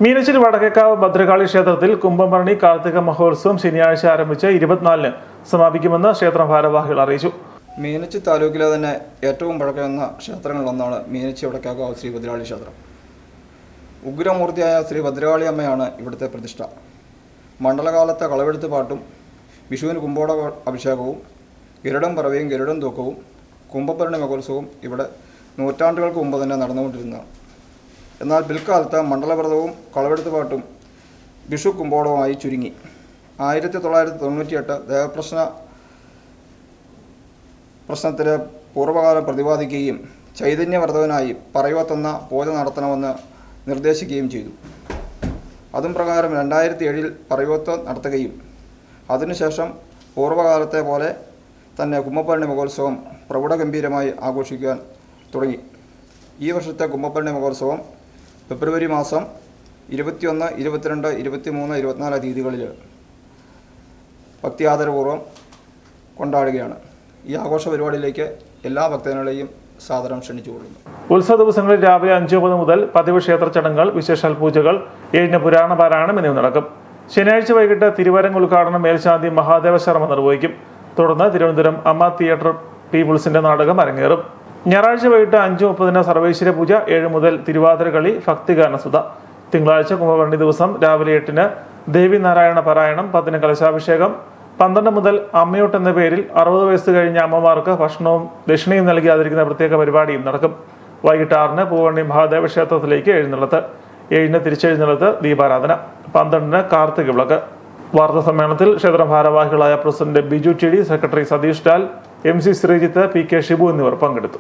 മീനച്ചിൽ വടക്കേക്കാവ് ഭദ്രകാളി ക്ഷേത്രത്തിൽ കുംഭഭരണി കാർത്തിക മഹോത്സവം ശനിയാഴ്ച ആരംഭിച്ച് 24-ന് സമാപിക്കുമെന്ന് ക്ഷേത്രം ഭാരവാഹികൾ അറിയിച്ചു. മീനച്ചി താലൂക്കിലെ തന്നെ ഏറ്റവും പഴക്കമുള്ള ക്ഷേത്രങ്ങളിലൊന്നാണ് മീനച്ചി വടക്കേക്കാവ് ശ്രീ ഭദ്രകാളി ക്ഷേത്രം. ഉഗ്രമൂർത്തിയായ ശ്രീ ഭദ്രകാളി അമ്മയാണ് ഇവിടുത്തെ പ്രതിഷ്ഠ. മണ്ഡലകാലത്തെ കളവെഴുത്ത് പാട്ടും വിഷുവിന് കുമ്പോട അഭിഷേകവും ഗരുഡൻ പറവയും ഗരുഡൻ തൂക്കവും കുംഭഭരണി മഹോത്സവവും ഇവിടെ നൂറ്റാണ്ടുകൾക്ക് മുമ്പ് തന്നെ നടന്നുകൊണ്ടിരുന്നതാണ്. എന്നാൽ പിൽക്കാലത്ത് മണ്ഡലവ്രതവും കളവെടുത്ത് പാട്ടും വിഷു കുമ്പോടവുമായി ചുരുങ്ങി. 1998 ദേവപ്രശ്നത്തിലെ പൂർവ്വകാലം പ്രതിപാദിക്കുകയും ചൈതന്യവർദ്ധവനായി പറയവത്തെന്ന പൂജ നടത്തണമെന്ന് നിർദ്ദേശിക്കുകയും ചെയ്തു. അതും പ്രകാരം 2007 പറയവത്ത് നടത്തുകയും അതിനുശേഷം പൂർവ്വകാലത്തെ പോലെ തന്നെ കുംഭഭരണി മഹോത്സവം പ്രൗഢഗംഭീരമായി ആഘോഷിക്കാൻ തുടങ്ങി. ഈ വർഷത്തെ കുംഭഭരണി മഹോത്സവം ഫെബ്രുവരി മാസം 21, 22, 23, 24 തീയതികളിൽ ഭക്തിയാദരപൂർവ്വം കൊണ്ടാടുകയാണ്. ഈ ആഘോഷ പരിപാടിയിലേക്ക് എല്ലാ ഭക്തജനങ്ങളെയും സാദരം ക്ഷണിച്ചുകൊള്ളുന്നു. ഉത്സവ ദിവസങ്ങളിൽ രാവിലെ 5:30 മുതൽ പതിവ് ക്ഷേത്ര ചടങ്ങുകൾ, വിശേഷാൽ പൂജകൾ, 7-ന് പുരാണ പാരായണം എന്നിവ നടക്കും. ശനിയാഴ്ച വൈകിട്ട് തിരുവരങ്ങ് ഉദ്ഘാടനം മേൽശാന്തി മഹാദേവ ശർമ്മ നിർവഹിക്കും. തുടർന്ന് തിരുവനന്തപുരം അമ്മ തിയേറ്റർ പീപ്പിൾസിന്റെ നാടകം അരങ്ങേറും. ഞായറാഴ്ച വൈകിട്ട് 5:30-ന് സർവേശ്വര പൂജ, 7 മുതൽ തിരുവാതിരകളി, ഭക്തിഗാനസുധ. തിങ്കളാഴ്ച കുംഭഭരണി ദിവസം രാവിലെ 8-ന് ദേവീനാരായണ പാരായണം, 10-ന് കലശാഭിഷേകം, 12 മുതൽ അമ്മയോട്ട് എന്ന പേരിൽ 60 വയസ്സ് കഴിഞ്ഞ അമ്മമാർക്ക് ഭക്ഷണവും ദക്ഷിണയും നൽകി ആദരിക്കുന്ന പ്രത്യേക പരിപാടിയും നടക്കും. വൈകിട്ട് 6-ന് പൂവണ്ണി മഹാദേവ ക്ഷേത്രത്തിലേക്ക് എഴുന്നള്ളത്ത്, 7-ന് തിരിച്ചെഴുന്നള്ളത്ത്, ദീപാരാധന, 12-ന് കാർത്തിക വിളക്ക്. വാർത്താ സമ്മേളനത്തിൽ ക്ഷേത്ര ഭാരവാഹികളായ president Biju T D, secretary Satheesh Lal, MC Sreejith, PK Shibu എന്നിവർ പങ്കെടുത്തു.